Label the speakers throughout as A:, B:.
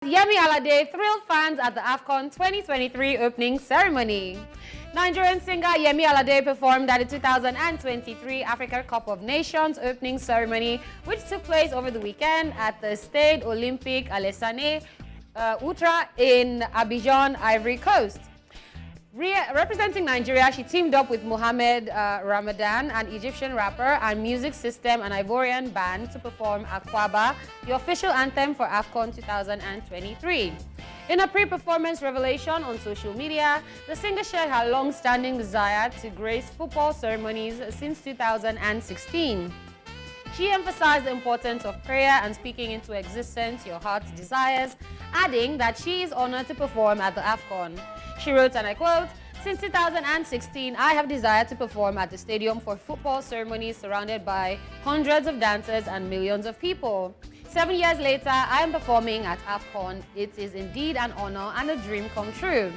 A: Yemi Alade thrilled fans at the AFCON 2023 opening ceremony. Nigerian singer Yemi Alade performed at the 2023 Africa Cup of Nations opening ceremony, which took place over the weekend at the Stade Olympique Alassane Ouattara in Abidjan, Ivory Coast. Representing Nigeria, she teamed up with Mohamed Ramadan, an Egyptian rapper, and Music System, an Ivorian band, to perform Akwaba, the official anthem for AFCON 2023. In a pre-performance revelation on social media, the singer shared her long-standing desire to grace football ceremonies since 2016. She emphasized the importance of prayer and speaking into existence your heart's desires, adding that she is honored to perform at the AFCON. She wrote, and I quote, "Since 2016, I have desired to perform at the stadium for football ceremonies surrounded by hundreds of dancers and millions of people. 7 years later, I am performing at AFCON. It is indeed an honor and a dream come true.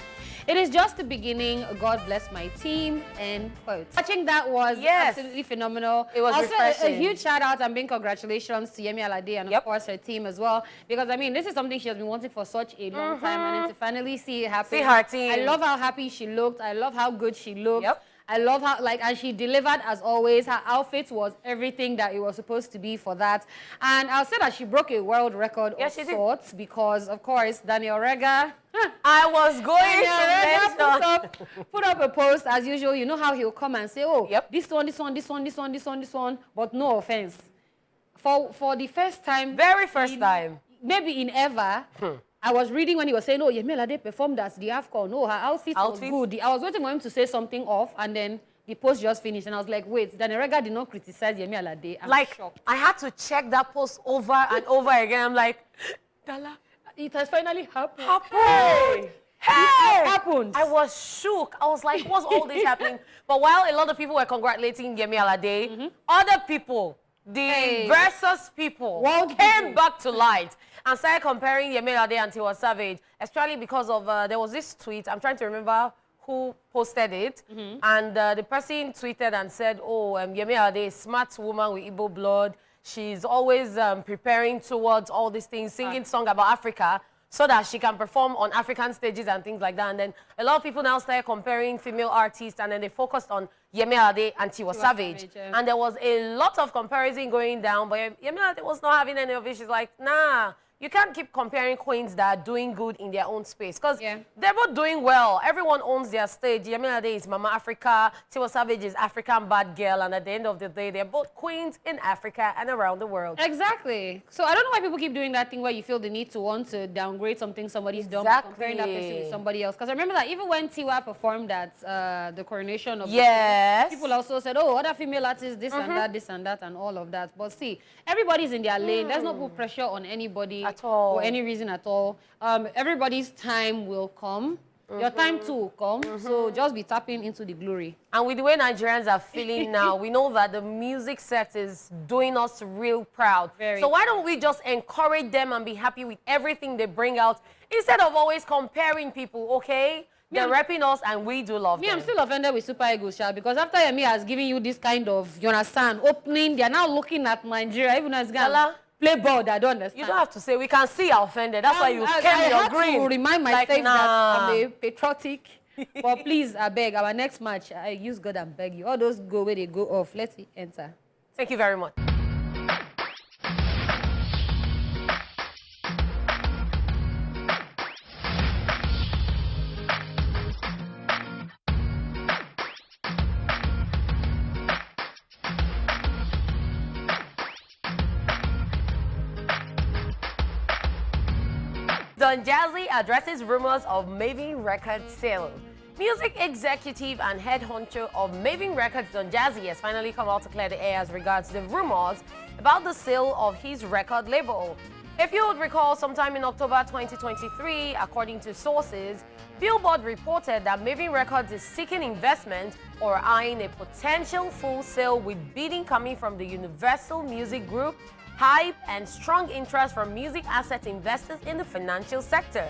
A: It is just the beginning. God bless my team," end quote. Watching that was absolutely phenomenal.
B: It was
A: also
B: refreshing.
A: A huge shout out and big congratulations to Yemi Alade and of course her team as well. Because I mean, this is something she has been wanting for such a long time, and then to finally see it happen.
B: See her team.
A: I love how happy she looked. I love how good she looked. I love how, and she delivered as always. Her outfit was everything that it was supposed to be for that. And I'll say that she broke a world record of sorts because, of course, Daniel Rega.
B: I was going to
A: put up a post as usual. You know how he'll come and say, "Oh, this one," but no offense. For the first time,
B: very first time,
A: maybe in ever. I was reading when he was saying, "Oh, Yemi Alade performed at the AFCON. No, her outfit was good." I was waiting for him to say something off, and then the post just finished, and I was like, "Wait, Daniel Rega did not criticize Yemi Alade." I'm shocked.
B: I had to check that post over and over again. I'm like, Dala,
A: it has finally happened.
B: Hey!
A: It happened.
B: I was shook. I was like, what's all this happening? But while a lot of people were congratulating Yemi Alade, other people, the versus people, came back to light and started comparing Yemi Alade and Tiwa Savage, especially because of, there was this tweet, I'm trying to remember who posted it, and the person tweeted and said, "Oh, Yemi Alade is a smart woman with Igbo blood. She's always preparing towards all these things, singing songs about Africa, so that she can perform on African stages and things like that." And then a lot of people now started comparing female artists, and then they focused on Yemi Alade and Tiwa Savage. And there was a lot of comparison going down, but Yemi Alade was not having any of it. She's like, nah, you can't keep comparing queens that are doing good in their own space, because they're both doing well. Everyone owns their stage. Yemi Alade is Mama Africa, Tiwa Savage is African bad girl, and at the end of the day, they're both queens in Africa and around the world.
A: Exactly. So I don't know why people keep doing that thing where you feel the need to want to downgrade something somebody's done, comparing that person with somebody else. Because I remember that even when Tiwa performed at the coronation of the queen, people also said, "Oh, other female artists, this and that, this and that, and all of that." But see, everybody's in their lane. Let's not put pressure on anybody
B: at all,
A: for any reason at all. Everybody's time will come. Your time too will come. So just be tapping into the glory.
B: And with the way Nigerians are feeling now, we know that the music set is doing us real proud. So why don't we just encourage them and be happy with everything they bring out instead of always comparing people, okay? They're repping us and we do love them.
A: I'm still offended with Super Eagles, because after Yemi has given you this kind of, you understand, opening, they're now looking at Nigeria, even as play ball, I don't understand.
B: You don't have to say, we can see you're offended. That's why you came your green.
A: I had to remind myself that I'm a patriotic. But please, I beg, our next match, I use God and beg you. All those go where they go off. Let's enter.
B: Thank you very much. Don Jazzy addresses rumors of Maven Records sale. Music executive and head honcho of Maven Records, Don Jazzy, has finally come out to clear the air as regards the rumors about the sale of his record label. If you would recall, sometime in October 2023, according to sources, Billboard reported that Maven Records is seeking investment or eyeing a potential full sale, with bidding coming from the Universal Music Group, hype, and strong interest from music asset investors in the financial sector.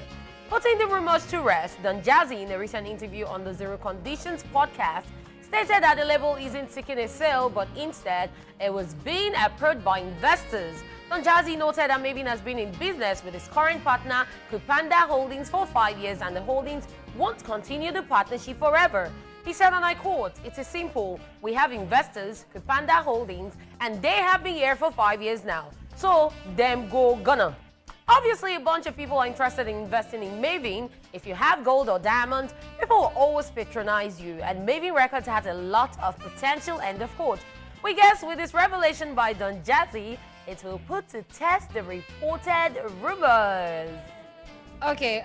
B: Putting the rumors to rest, Don Jazzy, in a recent interview on the Zero Conditions podcast, stated that the label isn't seeking a sale, but instead, it was being approached by investors. Don Jazzy noted that Mavin has been in business with his current partner, Kupanda Holdings, for 5 years, and the holdings won't continue the partnership forever. He said, and I quote, "It is simple. We have investors, Kupanda Holdings, and they have been here for 5 years now. So, them go gonna." Obviously, a bunch of people are interested in investing in Mavin. If you have gold or diamonds, people will always patronize you, and Mavin Records has a lot of potential, end of quote. We guess with this revelation by Don Jazzy, it will put to test the reported rumors.
A: Okay,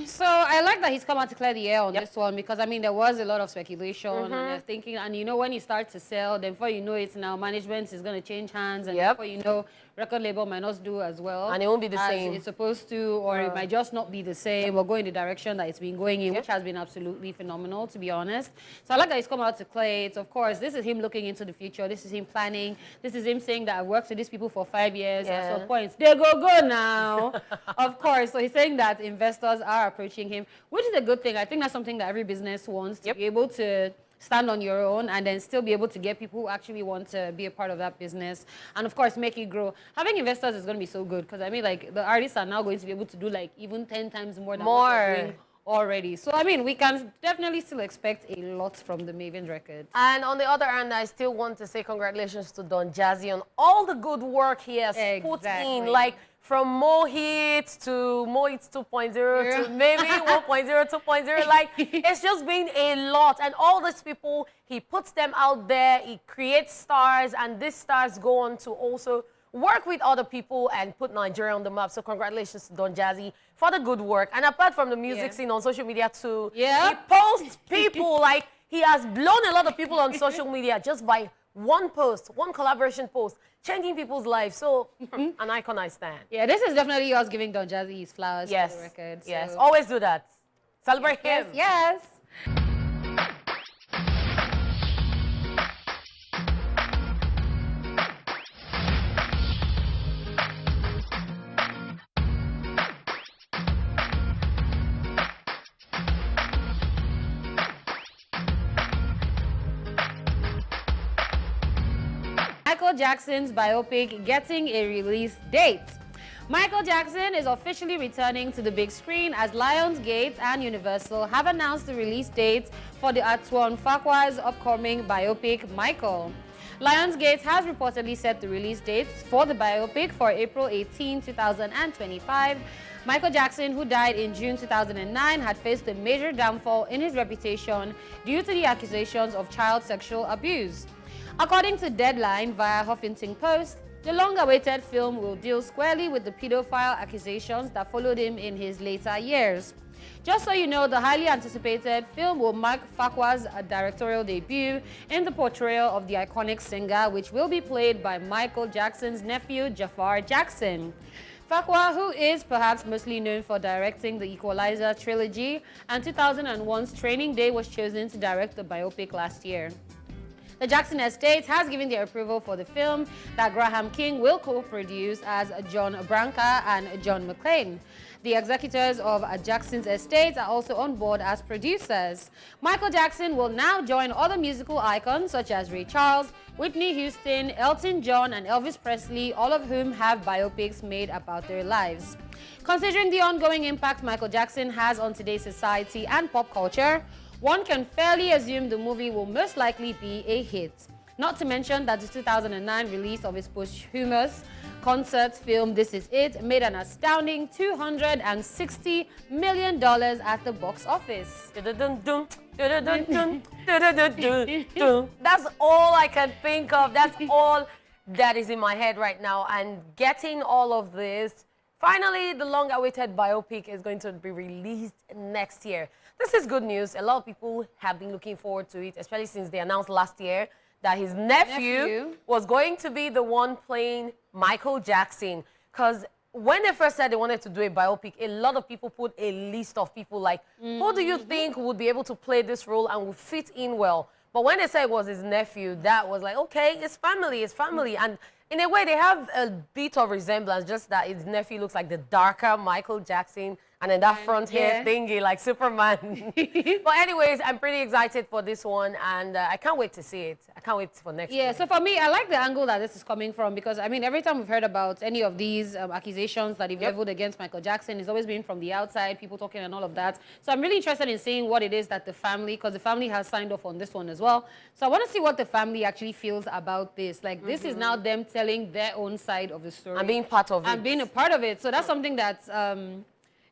A: so I like that he's come out to clear the air on this one, because I mean there was a lot of speculation and they're thinking, and you know, when you start to sell, then before you know it now, management is going to change hands, and before you know, record label might not do as well,
B: and it won't be the
A: as
B: same
A: it's supposed to, or it might just not be the same or go in the direction that it's been going in, which has been absolutely phenomenal, to be honest. So I like that he's come out to clear it. Of course, this is him looking into the future, this is him planning, this is him saying that I've worked with these people for 5 years, at some point they go now. Of course, so he's saying that investors are approaching him, which is a good thing. I think that's something that every business wants, to be able to stand on your own and then still be able to get people who actually want to be a part of that business, and of course make it grow. Having investors is going to be so good, because I mean, like, the artists are now going to be able to do like even 10 times more than what they're doing already. So I mean, we can definitely still expect a lot from the Mavin record.
B: And on the other hand, I still want to say congratulations to Don Jazzy on all the good work he has put in, like from More Hits to More Hits 2.0 to maybe 1.0, 2.0. Like, it's just been a lot. And all these people, he puts them out there, he creates stars, and these stars go on to also work with other people and put Nigeria on the map. So congratulations to Don Jazzy for the good work. And apart from the music scene on social media too, he posts people, like, he has blown a lot of people on social media just by one post, one collaboration post, changing people's lives. So, an icon I stand.
A: Yeah, this is definitely us giving Don Jazzy his flowers for the record. So.
B: Yes, always do that. Celebrate him.
A: Yes. Michael Jackson's biopic getting a release date. Michael Jackson is officially returning to the big screen as Lionsgate and Universal have announced the release date for the Atwan Farquhar's upcoming biopic, Michael. Lionsgate has reportedly set the release date for the biopic for April 18, 2025. Michael Jackson, who died in June 2009, had faced a major downfall in his reputation due to the accusations of child sexual abuse. According to Deadline via Huffington Post, the long-awaited film will deal squarely with the pedophile accusations that followed him in his later years. Just so you know, the highly anticipated film will mark Farquhar's directorial debut in the portrayal of the iconic singer, which will be played by Michael Jackson's nephew, Jafar Jackson. Farquhar, who is perhaps mostly known for directing the Equalizer trilogy, and 2001's Training Day, was chosen to direct the biopic last year. The Jackson estate has given their approval for the film that Graham King will co-produce as John Branca and John McClane. The executors of Jackson's estate are also on board as producers. Michael Jackson will now join other musical icons such as Ray Charles, Whitney Houston, Elton John, and Elvis Presley, all of whom have biopics made about their lives. Considering the ongoing impact Michael Jackson has on today's society and pop culture, one can fairly assume the movie will most likely be a hit. Not to mention that the 2009 release of his posthumous concert film This Is It made an astounding $260 million at the box office.
B: That's all I can think of. That's all that is in my head right now. And getting all of this, finally, the long-awaited biopic is going to be released next year. This is good news. A lot of people have been looking forward to it, especially since they announced last year that his nephew was going to be the one playing Michael Jackson. Because when they first said they wanted to do a biopic, a lot of people put a list of people like, who do you think would be able to play this role and would fit in well? But when they said it was his nephew, that was like, okay, it's family, it's family. And In a way, they have a bit of resemblance, just that his nephew looks like the darker Michael Jackson, and then that front hair thingy like Superman. But anyways, I'm pretty excited for this one, and I can't wait to see it. I can't wait for next year.
A: So for me, I like the angle that this is coming from because, I mean, every time we've heard about any of these accusations that he's leveled against Michael Jackson, it's always been from the outside, people talking and all of that. So I'm really interested in seeing what it is that the family, because the family has signed off on this one as well. So I want to see what the family actually feels about this. Like, this is now them telling their own side of the story.
B: And being part of it.
A: And being a part of it. So that's something that's...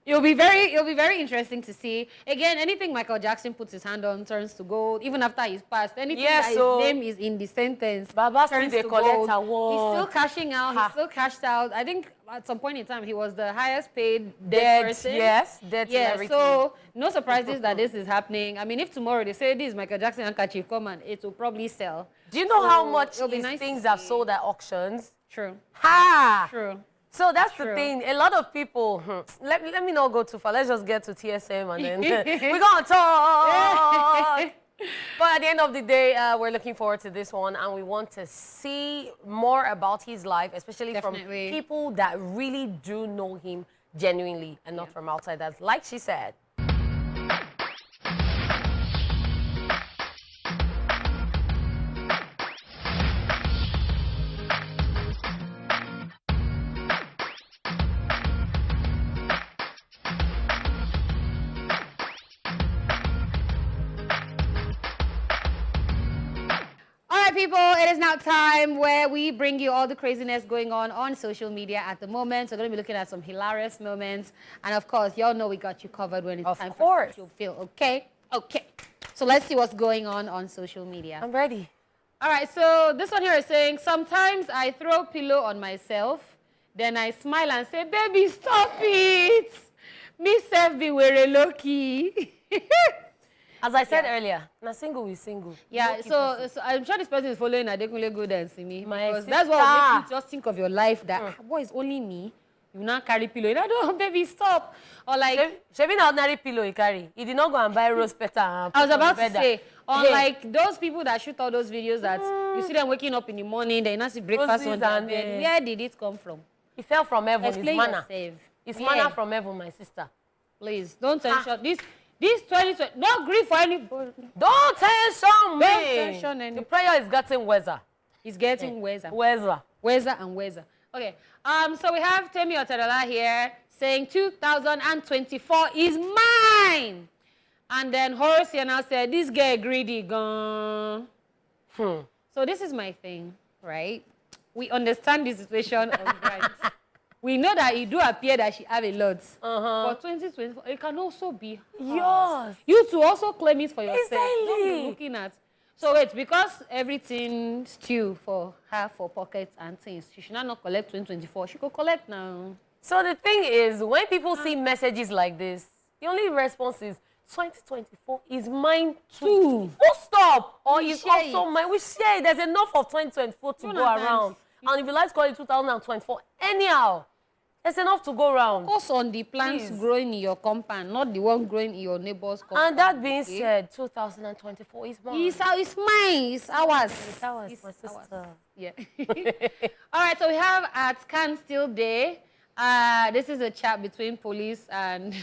A: It'll be very interesting to see. Again, anything Michael Jackson puts his hand on turns to gold. Even after he's passed, anything that his name is in the sentence turns to gold. He's still cashing out. He's still cashed out. I think at some point in time he was the highest paid dead person.
B: Yes, dead. Yeah.
A: So no surprises that this is happening. I mean, if tomorrow they say this Michael Jackson handkerchief come and it will probably sell.
B: Do you know how much these things have sold at auctions?
A: True.
B: Ha!
A: True.
B: So that's the thing. A lot of people, let me not go too far. Let's just get to TSM and then we're going to talk. But at the end of the day, we're looking forward to this one, and we want to see more about his life, especially from people that really do know him genuinely and not from outsiders, like she said.
A: People, it is now time where we bring you all the craziness going on social media at the moment. So we're going to be looking at some hilarious moments. And of course, y'all know we got you covered when it's time for social feel. Okay? Okay. So let's see what's going on social media.
B: I'm ready.
A: All right, so this one here is saying, sometimes I throw a pillow on myself, then I smile and say, baby, stop it. Me self be wearing low-key.
B: As I said earlier, na single we single.
A: Yeah, so I'm sure this person is following Adekunle Good and Simi. Because that's what will make you just think of your life that, boy, it's only me. You now carry pillow. You don't, baby, stop. Or like...
B: Shaving an ordinary pillow he carry. He did not go and buy rose petal.
A: I was about to say, unlike those people that shoot all those videos that you see them waking up in the morning, they not see breakfast on their bed. Where did it come from?
B: It fell from heaven.
A: Explain
B: it's manna.
A: Yourself.
B: It's manna from heaven, my sister.
A: Please, don't tension. This 2020, don't grieve for anybody.
B: Don't tension me.
A: Don't tension anybody.
B: The prayer is getting weather.
A: It's getting weather.
B: Weather
A: and weather. Okay. So we have Temi Otedola here saying 2024 is mine. And then Horace now said, this girl greedy gone. So this is my thing, right? We understand the situation on Grant. We know that it do appear that she have a lot. But 2024, it can also be hers. You to also claim it for yourself. Don't be looking at. So wait, because everything stew for her for pockets and things, she should not collect 2024. She could collect now.
B: So the thing is, when people see messages like this, the only response is 2024 is mine too. Full stop. Or it's also mine. We share it. There's enough of 2024 to go around. And if you like to call it 2024, anyhow. There's enough to go around.
A: Focus on the plants growing in your compound, not the one growing in your neighbor's compound.
B: And that being said, 2024 is mine.
A: It's mine. It's ours.
B: It's ours, my sister.
A: Yeah. All right, so we have at Can Still Day. This is a chat between Police and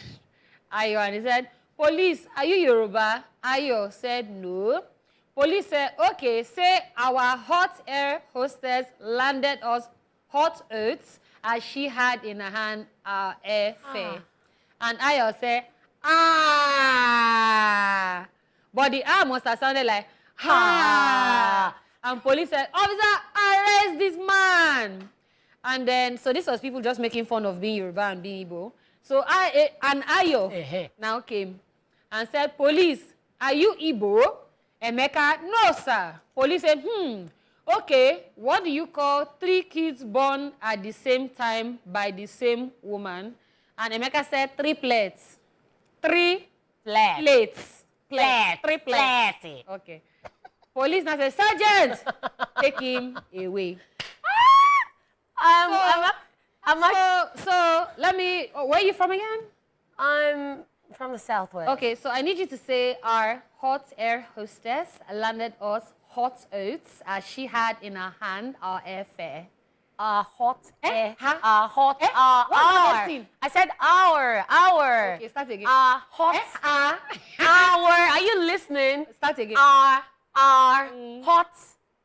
A: Ayo. And he said, Police, are you Yoruba? Ayo said, no. Police said, okay, say our hot air hostess landed us hot oats as she had in her hand our airfare. And Ayo said, but the must have sounded like, And police said, officer, arrest this man. And then, so this was people just making fun of being Yoruba and being Igbo. So Ayo now came and said, police, are you Igbo? Emeka, no, sir. Police said, okay, what do you call 3 kids born at the same time by the same woman? And Emeka said, triplets. 3 plates. Triplets. Okay. Police now said, Sergeant, take him away. So let me, where are you from again?
B: I'm from the Southwest.
A: Okay, so I need you to say our hot air hostess landed us hot oats as she had in her hand our airfare.
B: hot
A: Eh? Huh?
B: hot
A: Eh?
B: hour.
A: What was this?
B: I said hour.
A: Okay, start again.
B: Hot hour. Are you listening?
A: Start again.
B: Hot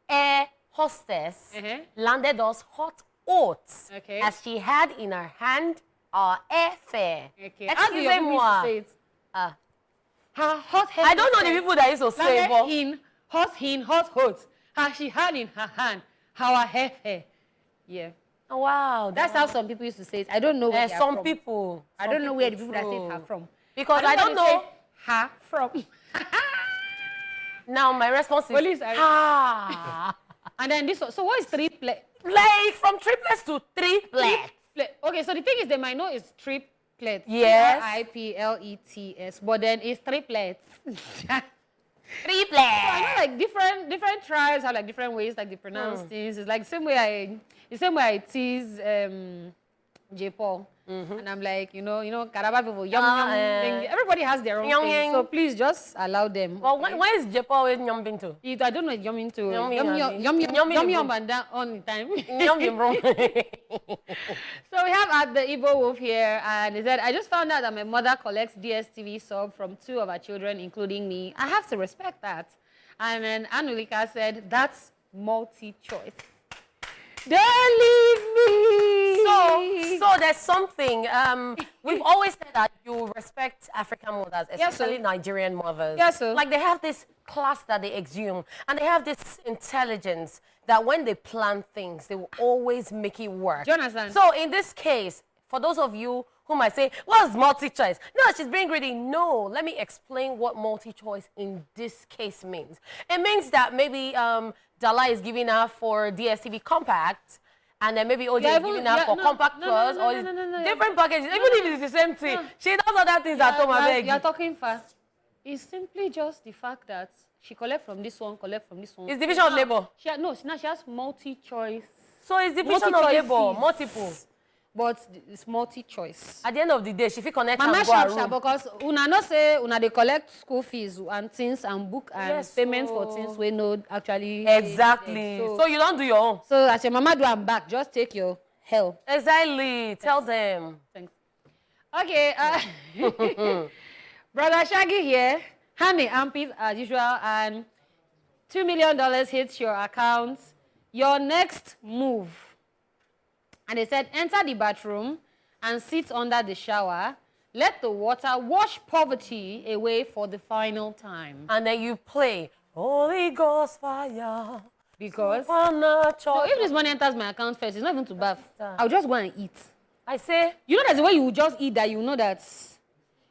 B: air hostess landed us hot oats as she had in her hand our airfare.
A: Okay. How do you say it? Hot
B: I don't know the people that used to say, but
A: hot. She had in her hand our airfare. Yeah.
B: Oh, wow.
A: That's how some people used to say it. I don't know where they're from.
B: People.
A: I don't know where the people that say her from.
B: Because I don't know
A: her from.
B: Now my response is
A: Police
B: ha.
A: And then this one. So what is triplet?
B: Like from triplets to triplets.
A: Okay, so the thing is they might know it's triplets.
B: Yes.
A: triplets. But then it's triplets.
B: Triplets.
A: So I know like different tribes have like different ways like they pronounce things. It's like the same way I tease J. Paul. And I'm like, you know, Caraba people, yum. Everybody has their own thing. So please just allow them.
B: Well, where is J. Paul with yumming to?
A: I don't know what yumming to. Yum and down all the time. So we have at the Igbo Wolf here, and he said, I just found out that my mother collects DSTV sub from 2 of her children, including me. I have to respect that. And then Anulika said, that's multi-choice. Don't leave me.
B: So there's something. We've always said that you respect African mothers, especially Nigerian mothers.
A: Yes, sir.
B: Like they have this class that they exhume, and they have this intelligence that when they plan things, they will always make it work.
A: Do you understand?
B: So in this case, for those of you who might say, what's multi-choice? No, she's being greedy. No, let me explain what multi-choice in this case means. It means that maybe Dala is giving her for DSTV Compact, and then maybe OJ is giving her for Compact Plus, or different packages, even if it's the same thing. She does other things at home.
A: You're talking fast. It's simply just the fact that she collect from this one.
B: It's division of labor.
A: She has multi-choice.
B: So it's division of labor, multiple.
A: But it's multi-choice.
B: At the end of the day, she fit connect
A: Mama
B: and go her room.
A: because una no say una dey collect school fees and things and book and payments for things we know actually.
B: Exactly. So you don't do your own.
A: So as your mama do am back, just take your hell.
B: Exactly. Tell them.
A: Thanks. Okay. Brother Shaggy here. Honey, ampis as usual, and $2 million hits your account. Your next move. And they said, enter the bathroom and sit under the shower. Let the water wash poverty away for the final time.
B: And then you play Holy Ghost fire.
A: Because so if this money enters my account first, it's not even to bath. I'll just go and eat.
B: I say,
A: you know there's a way you just eat that you know that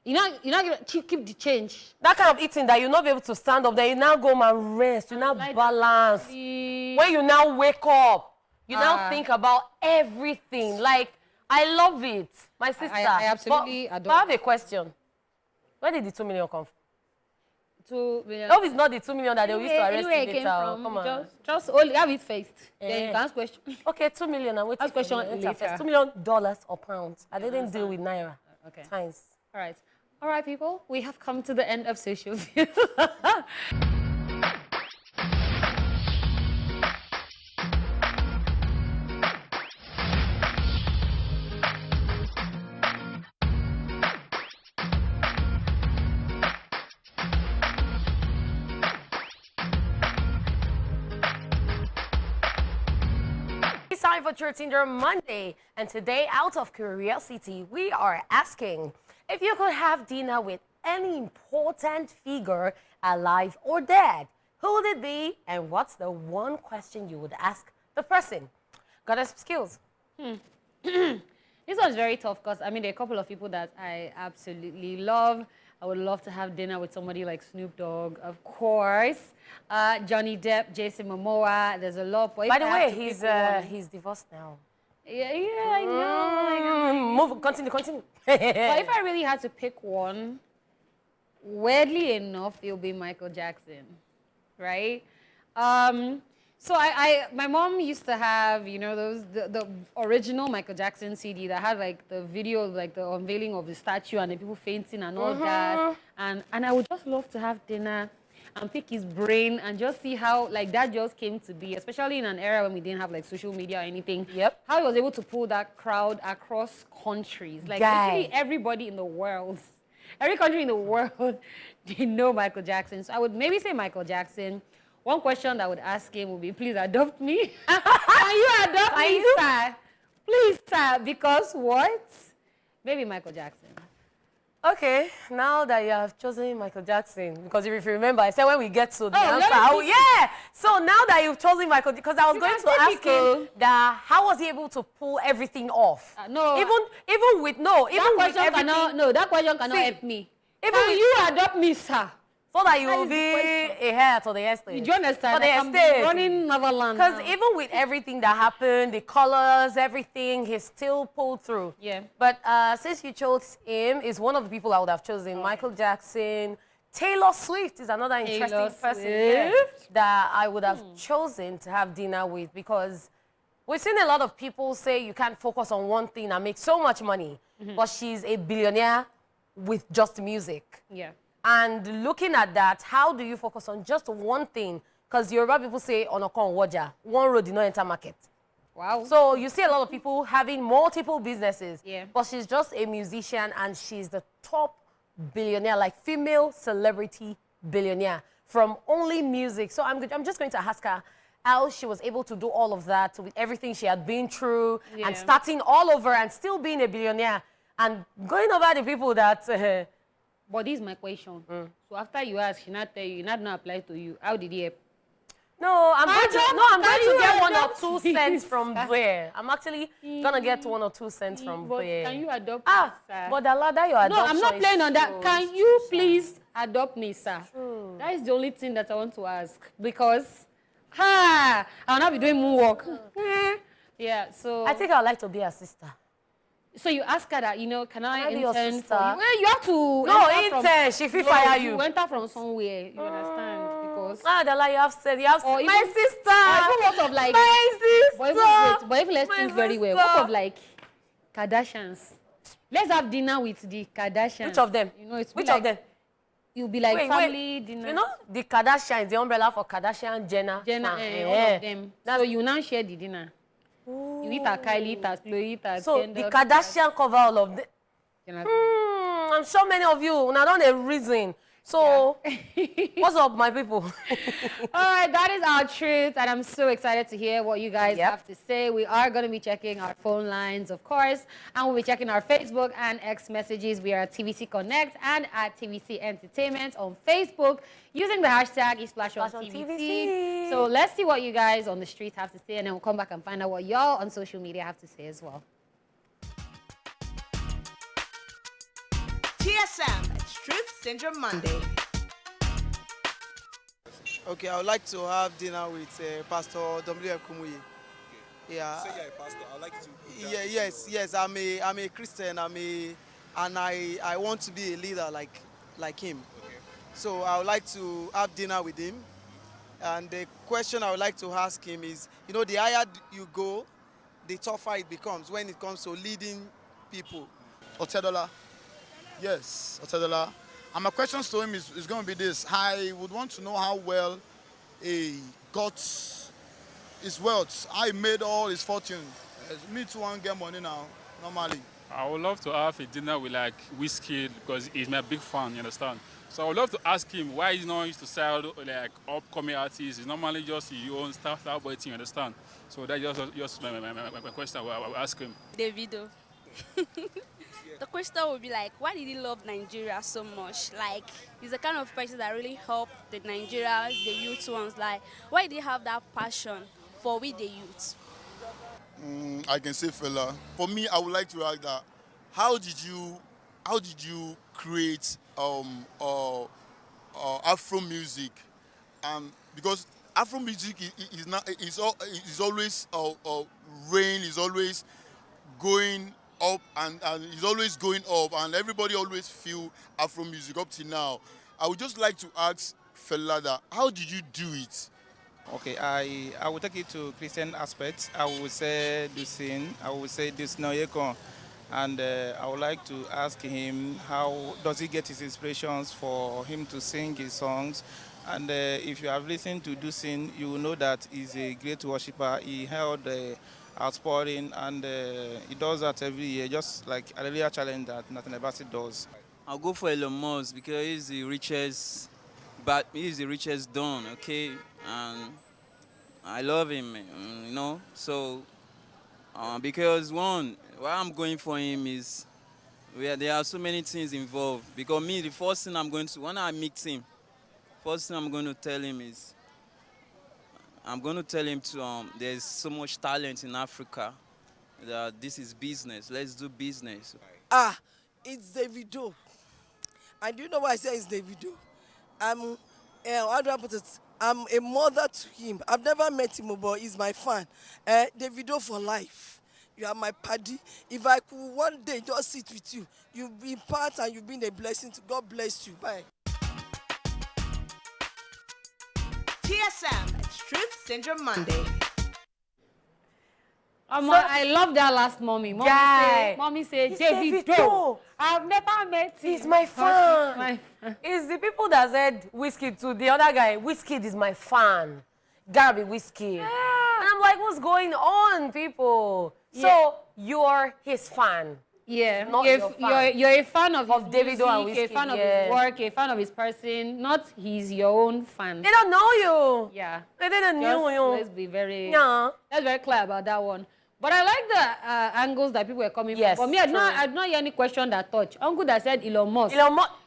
A: you're not going to keep the change.
B: That kind of eating that you'll not be able to stand up, then you now go home and rest, you now balance. When you now wake up, you now think about everything. Like, I love it. My sister.
A: I absolutely adore it.
B: But I have a question. Where did the 2 million come from?
A: 2 million.
B: No, it's not the 2 million that they used to arrest you later.
A: Come on. Just only have it first. Then you can ask question.
B: Okay, 2 million. I'm waiting
A: ask question later.
B: $2 million or pounds. I didn't deal with Naira.
A: Okay.
B: Times.
A: All right. All right, people. We have come to the end of social view.
B: It's time for Truth Tinder Monday, and today, out of curiosity, we are asking if you could have dinner with any important figure, alive or dead, who would it be, and what's the one question you would ask the person? Got us skills.
A: This one's very tough because, I mean, there are a couple of people that I absolutely love. I would love to have dinner with somebody like Snoop Dogg, of course. Johnny Depp, Jason Momoa. There's a lot.
B: By the way, he's divorced now.
A: Yeah, I know.
B: Move, continue.
A: But if I really had to pick one, weirdly enough, it'll be Michael Jackson, right? So my mom used to have, you know, the original Michael Jackson CD that had like the video of like the unveiling of the statue and the people fainting and all that. And I would just love to have dinner and pick his brain and just see how like that just came to be, especially in an era when we didn't have like social media or anything.
B: Yep.
A: How he was able to pull that crowd across countries. Like literally everybody in the world, every country in the world, they know Michael Jackson. So I would maybe say Michael Jackson. One question that I would ask him would be, please adopt me. Can you adopt me, sir? Please, sir. Because what? Maybe Michael Jackson.
B: Okay, now that you have chosen Michael Jackson, because if you remember, I said when we get to the answer, yeah. So now that you've chosen Michael, because I was going to ask him that how was he able to pull everything off?
A: No,
B: even with everything.
A: That question cannot help me. Can you adopt me, sir?
B: So that you will be a heir to the estate.
A: Do you understand?
B: For the estate.
A: Running Neverland.
B: Because even with everything that happened, the colors, everything, he still pulled through.
A: Yeah.
B: But since you chose him, is one of the people I would have chosen. Michael Jackson. Taylor Swift is another interesting person here that I would have chosen to have dinner with, because we've seen a lot of people say you can't focus on one thing and make so much money. But she's a billionaire with just music.
A: Yeah.
B: And looking at that, how do you focus on just one thing? Because Yoruba people say, "Onokon waja," one road did not enter market.
A: Wow.
B: So you see a lot of people having multiple businesses.
A: Yeah.
B: But she's just a musician, and she's the top billionaire, like female celebrity billionaire from only music. So I'm just going to ask her how she was able to do all of that with everything she had been through and starting all over and still being a billionaire and going over the people that...
A: But this is my question. So after you ask, she not tell you, not apply to you. How did he help?
B: No, I'm going to get 1 or 2 cents from there. I'm actually gonna get 1 or 2 cents from there.
A: Can you adopt
B: me,
A: sir?
B: But the ladder your adoption.
A: No, I'm not playing on that. Can you please adopt me, sir? That is the only thing that I want to ask, because I'll not be doing moonwalk. Yeah, so
B: I think I'd like to be a sister.
A: So you ask her that, can I intern for you?
B: Well,
A: you have to...
B: No, intern. She will fire you.
A: You enter from somewhere, you understand? Because...
B: Dala, you have said, my sister.
A: What of like...
B: My sister.
A: But if let's think very well, what of like Kardashians? Let's have dinner with the Kardashians.
B: Which of them? Which of them?
A: You'll be like family dinner.
B: You know, the Kardashians, the umbrella for Kardashian, Jenner.
A: All of them. So you now share the dinner. Ooh. You eat at Kylie, eat at Chloe, eat at
B: So
A: Kendall,
B: the Kardashian cover all of them. I'm sure many of you now don't have reason. So what's up, my people?
A: All right, that is our truth, and I'm so excited to hear what you guys have to say. We are going to be checking our phone lines, of course, and we'll be checking our Facebook and X messages. We are at TVC Connect and at TVC Entertainment on Facebook using the hashtag ESplash on TVC. So let's see what you guys on the street have to say, and then we'll come back and find out what y'all on social media have to say as well.
C: TSM, that's Truth Syndrome Monday.
D: Okay, I would like to have dinner with Pastor W.F. Kumuyi.
E: Okay. Yeah. Say you're a pastor. I'd like to.
D: Yes. I'm a Christian. And I want to be a leader like him.
E: Okay.
D: So I would like to have dinner with him. And the question I would like to ask him is, the higher you go, the tougher it becomes when it comes to leading people.
E: Otedola. Yes, Otedola. And my question to him is going to be this. I would want to know how well he got his wealth, how he made all his fortune. Me too, want to get money now, normally.
F: I would love to have a dinner with like Whiskey, because he's my big fan, you understand? So I would love to ask him why he's not used to sell like upcoming artists. He's normally just your own style boy thing, you understand? So that's just my question I will ask him.
G: Davido. The question would be like, why did he love Nigeria so much? Like, he's the kind of person that really helped the Nigerians, the youth ones. Like, why did he have that passion for we the youth?
E: I can say fella. For me, I would like to ask that. How did you create Afro music? Because Afro music is always rain is always going up and it's always going up, and everybody always feel Afro music up till now. I would just like to ask fella that, how did you do it?
H: Okay, I will take it to Christian aspects. I will say Dusin, I will say Dusnoyekon, and I would like to ask him how does he get his inspirations for him to sing his songs, And if you have listened to Dusin, you will know that he's a great worshipper. He held outpouring, and he does that every year, just like a earlier challenge that Nathan Ebasi does.
I: I'll go for Elon Musk because he's the richest, but he's the richest don, okay? And I love him, you know. So, because one, why I'm going for him is there are so many things involved. Because me, the first thing I'm going to, when I meet him, first thing I'm going to tell him is, I'm going to tell him there's so much talent in Africa that this is business. Let's do business.
J: It's Davido. And you know why I say it's Davido? How do I put it? I'm a mother to him. I've never met him, but he's my fan. Davido for life. You are my paddy. If I could one day just sit with you, you've been part and you've been a blessing to God. Bless you. Bye.
C: TSM, it's Truth Syndrome Monday.
A: I love that last mommy. Mommy say, Davido. I've never met him.
B: He's my fan. It's the people that said Wizkid to the other guy. Wizkid is my fan. Gotta be Wizkid.
A: Yeah.
B: And I'm like, what's going on, people?
A: Yeah.
B: So you're his fan.
A: Yeah,
B: Not your fan.
A: You're a fan of
B: Davido
A: music,
B: and
A: you're a
B: Wizkid,
A: fan of
B: yeah.
A: his work, you're a fan of his person, not he's your own fan.
B: They don't know you.
A: Yeah.
B: They didn't
A: Just
B: know you.
A: let's be very,
B: Yeah.
A: let's very clear about that one. But I like the angles that people were coming
B: Yes,
A: from. But me, I
B: true.
A: did not hear any question that touched. Uncle that said Elon Musk.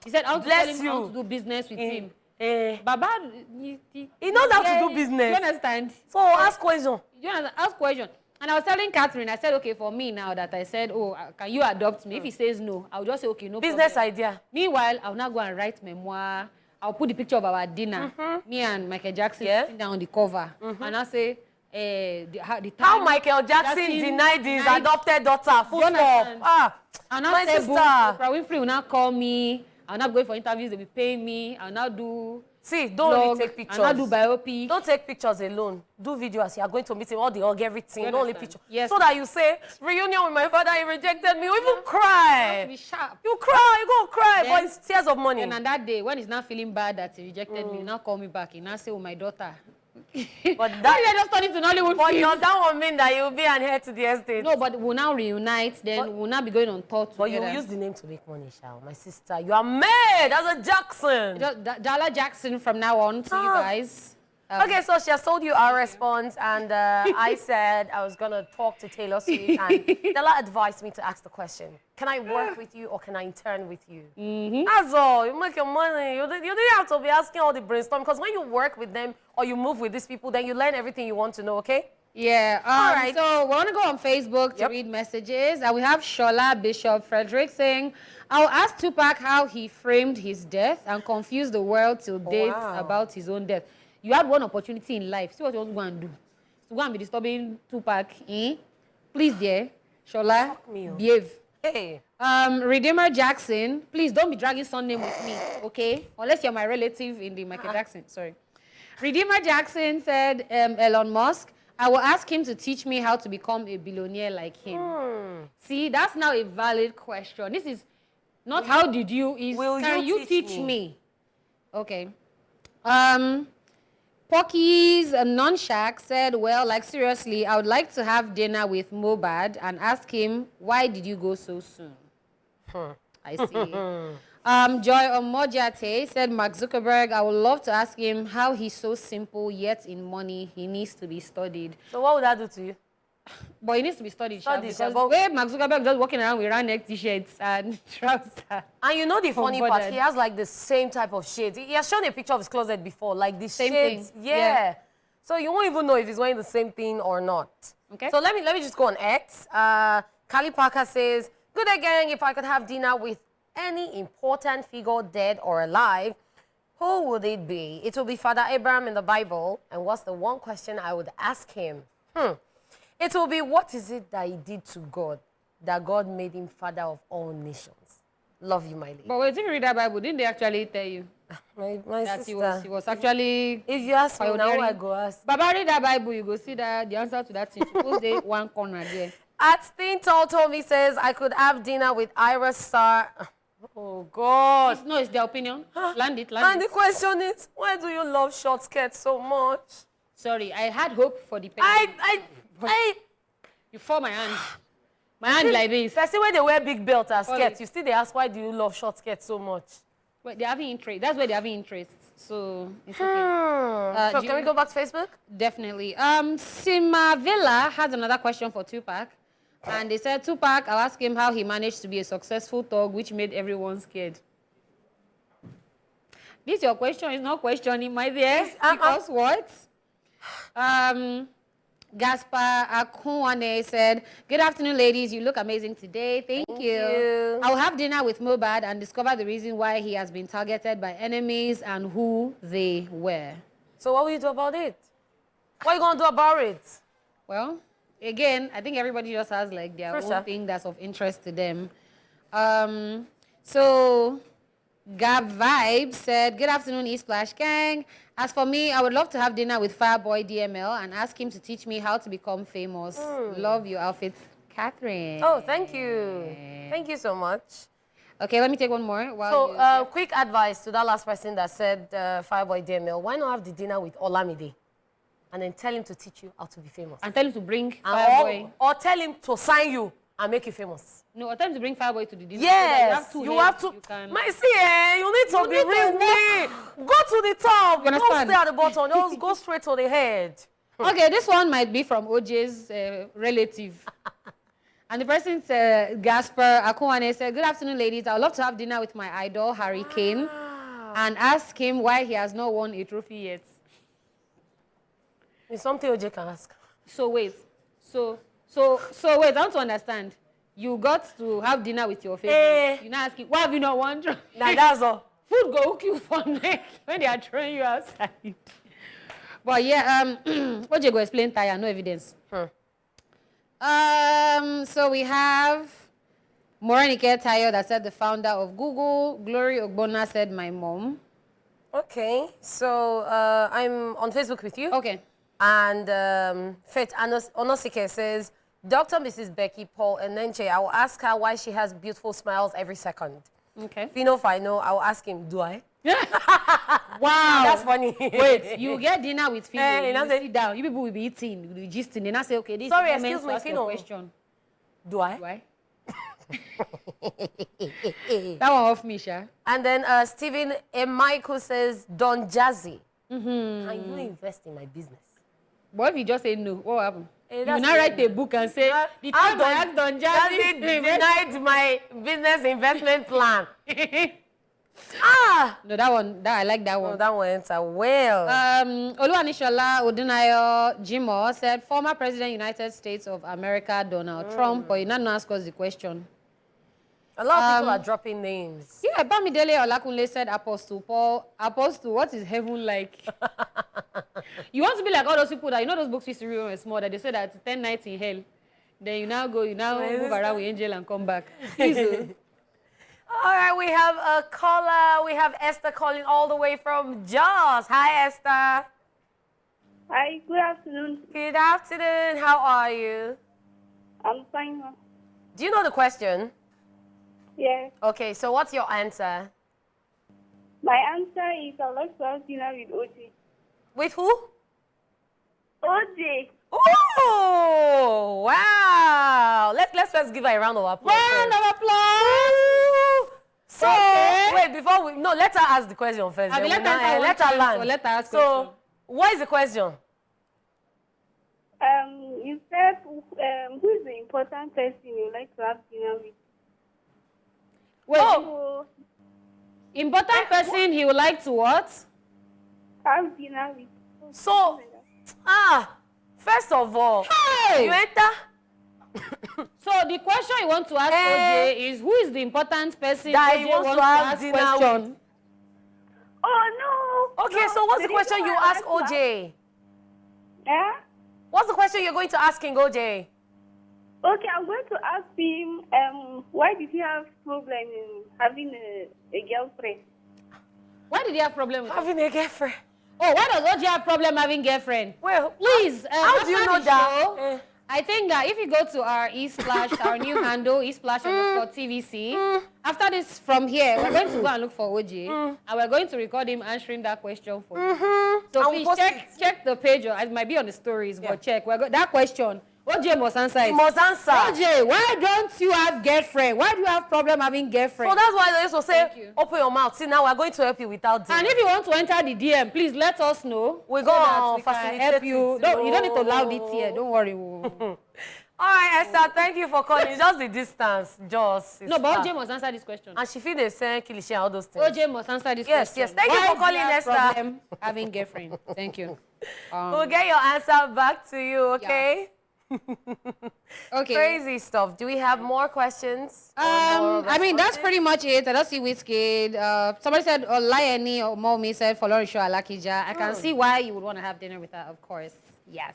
A: He said, I want to
B: Bless
A: tell him
B: you.
A: how to do business with him.
B: Eh.
A: Baba,
B: He knows how to do business.
A: You understand?
B: So ask question.
A: You understand? Ask question. And I was telling Catherine, I said, okay, for me now that I said, oh, can you adopt me? If he says no, I'll just say, okay, no
B: Business
A: problem.
B: idea.
A: Meanwhile, I'll now go and write memoir. I'll put the picture of our dinner. Me and Michael Jackson sitting down on the cover. And I'll say, the time
B: How Michael Jackson denied his adopted daughter. Full stop.
A: And I'll
B: my
A: say,
B: sister.
A: Oprah Winfrey will now call me. I'll not go for interviews. They'll be paying me. I'll now do...
B: See, don't only take pictures.
A: I'll now do biopic.
B: Don't take pictures alone. Do videos. You are going to meet him, all the hug, everything.
A: You
B: Don't only
A: understand?
B: picture.
A: Yes.
B: So that you say, reunion with my father, he rejected me. You even cry.
A: Be sharp.
B: You cry, you go cry,
A: Then-
B: but it's tears of money.
A: And on that day, when he's not feeling bad that he rejected me, he now call me back. He now say, oh, my daughter.
B: But
A: Why
B: that,
A: did I just turn into Nollywood
B: but
A: film?
B: that won't mean that you'll be an heir to the estate.
A: No, but we'll now reunite, then we'll now be going on tour
B: But
A: together.
B: you use the name to make money, Shao. My sister, you are made as a Jackson.
A: Dala Jackson from now on to you guys.
B: Okay, so she has told you our response, and I said I was going to talk to Taylor Swift, and Della advised me to ask the question, can I work with you or can I intern with you? That's all. You make your money. You didn't have to be asking all the brainstorm, because when you work with them or you move with these people, then you learn everything you want to know, okay?
A: Yeah.
B: All right.
A: So we want to go on Facebook to read messages. And we have Shola Bishop Frederick saying, I'll ask Tupac how he framed his death and confused the world till date about his own death. You had one opportunity in life. See what you want to go and do. To go and be disturbing Tupac. Please, dear. Shola, behave.
B: Hey.
A: Redeemer Jackson, please don't be dragging son name with me, okay? Unless you're my relative in the Michael Jackson, sorry. Redeemer Jackson said, Elon Musk, I will ask him to teach me how to become a billionaire like him. See, that's now a valid question. This is not how did you, is can you teach me? Okay. Pocky's Non-Shack said, well, like seriously, I would like to have dinner with Mobad and ask him, why did you go so soon? I see. Joy Omojate said, Mark Zuckerberg, I would love to ask him how he's so simple, yet in money, he needs to be studied.
B: So what would that do to you?
A: But he needs to be studied,
B: Studied,
A: because
B: but-
A: where Mark Zuckerberg just walking around with round neck t-shirts and trousers.
B: And you know the funny part,
A: Unbothered.
B: he has like the same type of shades. He has shown a picture of his closet before, like the
A: Same
B: shades.
A: thing.
B: Yeah.
A: Yeah.
B: So you won't even know if he's wearing the same thing or not.
A: Okay.
B: So let me just go on X. Kali Parker says, good day, gang. If I could have dinner with any important figure, dead or alive, who would it be? It will be Father Abraham in the Bible. And what's the one question I would ask him? It will be, what is it that he did to God that God made him father of all nations? Love you, my lady.
A: But wait, if you read that Bible, didn't they actually tell you
B: My
A: that
B: sister.
A: he was actually...
B: If you ask me now,
A: pioneering?
B: I go ask.
A: Baba, read that Bible, you go see that the answer to that thing. Suppose they one corner there.
B: At Thin Tall Tommy says, I could have dinner with Ira Star. Oh, God.
A: No, it's their opinion. Land it.
B: And the question is, why do you love short skirts so much?
A: Sorry, I had hope for the You fall my hand. My hand like this.
B: I see when they wear big belt as skirts, you still they ask, why do you love short skirts so much?
A: Well, they're having interest. That's where they're having interest. So, it's okay.
B: So, can we go back to Facebook?
A: Definitely. Sima Villa has another question for Tupac. And they said, Tupac, I'll ask him how he managed to be a successful thug, which made everyone scared. This your question is not questioning, my dear. Because what? Gaspar Akunwane said, good afternoon, ladies. You look amazing today. Thank you. I'll have dinner with Mobad and discover the reason why he has been targeted by enemies and who they were.
B: So what will you do about it? What are you going to do about it?
A: Well, again, I think everybody just has like their own thing that's of interest to them. So Gab Vibe said, good afternoon, ESplash gang. As for me, I would love to have dinner with Fireboy DML and ask him to teach me how to become famous. Love your outfits, Catherine.
B: Oh, thank you. Thank you so much.
A: Okay, let me take one more.
B: Quick advice to that last person that said Fireboy DML. Why not have the dinner with Olamide? And then tell him to teach you how to be famous.
A: And tell him to bring Fireboy.
B: Or tell him to sign you and make you famous.
A: No, or tell him to bring Fireboy to the dinner.
B: Yes,
A: So
B: you have to. You need to be with me. Go to the top. Don't stay at the bottom. Just go straight to the head.
A: Okay, this one might be from OJ's relative. And the person said, Gaspar Akunwane said, good afternoon, ladies. I would love to have dinner with my idol, Harry Kane, and ask him why he has not won a trophy yet.
B: It's something OJ can ask.
A: So wait. So wait, I want to understand. You got to have dinner with your favorite. You're not asking, why have you not won?
B: Nah, that's all.
A: Food go hook you for neck when they are throwing you outside. But yeah, OJ go explain tire, no evidence. So we have Morenike Tayo that said the founder of Google. Glory Ogbonna said my mom.
B: Okay, so I'm on Facebook with you.
A: Okay.
B: And Faith Onosike says, Dr. Mrs. Becky Paul Enenche, I will ask her why she has beautiful smiles every second.
A: Okay.
B: Fino Fino, I will ask him, do I?
A: Wow.
B: That's funny.
A: Wait, you get dinner with Fino, you
B: say,
A: sit down, you people will be eating, you will be gisting, and I say, okay, this
B: sorry,
A: is the
B: excuse me,
A: moment to ask
B: Fino.
A: your question.
B: Do I?
A: Do I? That one off me, Sha.
B: And then Stephen M. Michael says, Don Jazzy, can you invest in my business?
A: What if you just say no? What will happen?
B: Hey,
A: you now write a book and say, the time I asked Don Jazzy
B: denied my business investment plan.
A: No, I like that one.
B: No, that one enter well.
A: Oluwanishola Odunayo Jimo said, former President United States of America, Donald Trump, but you not ask us the question.
B: A lot of people are dropping names.
A: Yeah, Bamidele Olakunle said, Apostle Paul. Apostle, what is heaven like? You want to be like all those people that, you know those books we used to read when we were small, that they say that 10 nights in hell. Then you now move around with angel and come back. Please.
B: All right, we have a caller. We have Esther calling all the way from Jaws. Hi, Esther.
K: Hi, good afternoon.
B: Good afternoon. How are you?
K: I'm fine.
B: Do you know the question?
K: Yeah.
B: Okay, so what's your answer?
K: My answer is I'd like to have dinner with OJ.
B: With who?
K: OJ.
B: Oh, wow. Let's first give her a round of applause.
A: Round of applause.
B: So, wait, before we... No, let her ask the question first.
A: I mean, let
B: her land.
A: So let her ask
B: question. What is the question?
K: You said, who is the important person you like to have dinner with?
A: Wait, important person he would like to what?
K: Have dinner with.
B: So, first of all, you enter.
A: So the question you want to ask OJ is, who is the important person
B: that
A: OJ
B: he wants to have dinner
K: with? Oh, no.
B: Okay, so what's the question you ask OJ?
K: Yeah?
B: What's the question you're going to ask OJ?
K: Okay, I'm going to ask him, why did he have problem in having a girlfriend?
A: Why did he have problem with
B: having a girlfriend?
A: Oh, why does OJ have problem having girlfriend?
B: Well,
A: please,
B: how do you know that?
A: I think that if you go to our ESplash, our new handle, ESplash_TVC, after this, from here, we're going to go and look for OJ, and we're going to record him answering that question for you. So please check the page, or it might be on the stories, but check. That question, OJ must answer it.
B: He must answer.
A: OJ, why don't you have girlfriend? Why do you have problem having girlfriend?
B: So that's why they used to say, open your mouth. See, now we're going to help you without DM.
A: And if you want to enter the DM, please let us know.
B: We're going to facilitate
A: help you. You don't need to loud it here. Don't worry.
B: All right, Esther, thank you for calling. It's just the distance.
A: No, but OJ must answer this question.
B: And she feel the same, Kilishi, all those things.
A: OJ must answer this question.
B: Yes. Thank you for calling, Esther.
A: Problem having girlfriend. Thank you.
B: We'll get your answer back to you, okay?
A: Okay.
B: Crazy stuff. Do we have more questions?
A: I mean, that's pretty much it. I don't see Wizkid. Somebody said Olayeni or Momi said Folorisho Alakija. I can see why you would want to have dinner with her, of course. Yes.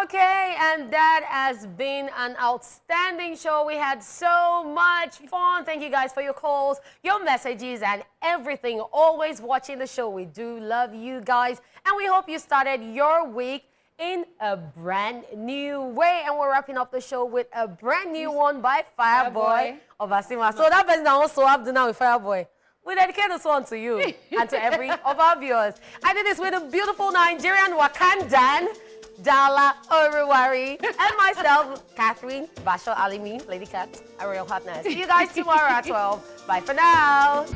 B: Okay, and that has been an outstanding show. We had so much fun. Thank you guys for your calls, your messages, and everything. Always watching the show. We do love you guys. And we hope you started your week in a brand new way. And we're wrapping up the show with a brand new one by Fireboy of Asima. So that person that also have dinner with Fireboy. We dedicate this one to you and to every of our viewers. I did this with a beautiful Nigerian Wakandan, Dala Oruwari, and myself, Catherine Basho Alimi, Lady Cat, a royal hotness. See you guys tomorrow at 12. Bye for now.